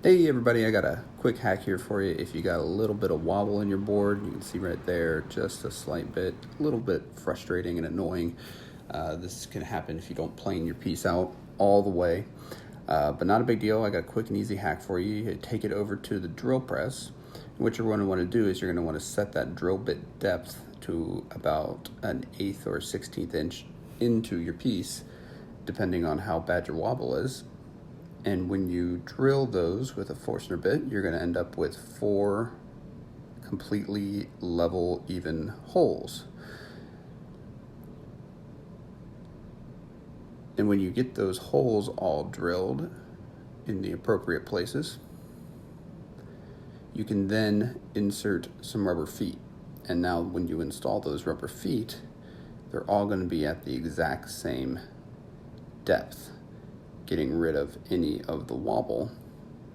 Hey everybody, I got a quick hack here for you. If you got a little bit of wobble in your board, you can see right there, just a slight bit, a little bit frustrating and annoying. This can happen if you don't plane your piece out all the way, but not a big deal. I got a quick and easy hack for you. You take it over to the drill press. What you're going to want to do is you're going to want to set that drill bit depth to about an 1/8 or 1/16 inch into your piece, depending on how bad your wobble is. And when you drill those with a Forstner bit, you're going to end up with 4 completely level, even holes. And when you get those holes all drilled in the appropriate places, you can then insert some rubber feet. And now when you install those rubber feet, they're all going to be at the exact same depth, getting rid of any of the wobble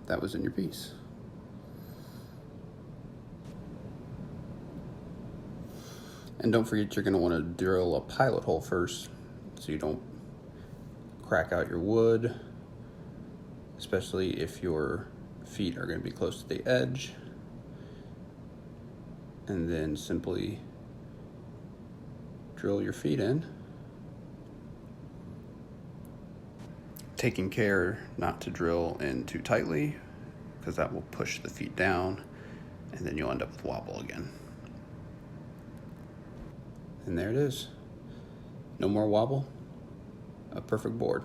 that was in your piece. And don't forget, you're going to want to drill a pilot hole first so you don't crack out your wood, especially if your feet are going to be close to the edge. And then simply drill your feet in, taking care not to drill in too tightly, because that will push the feet down and then you'll end up with wobble again. And there it is. No more wobble, a perfect board.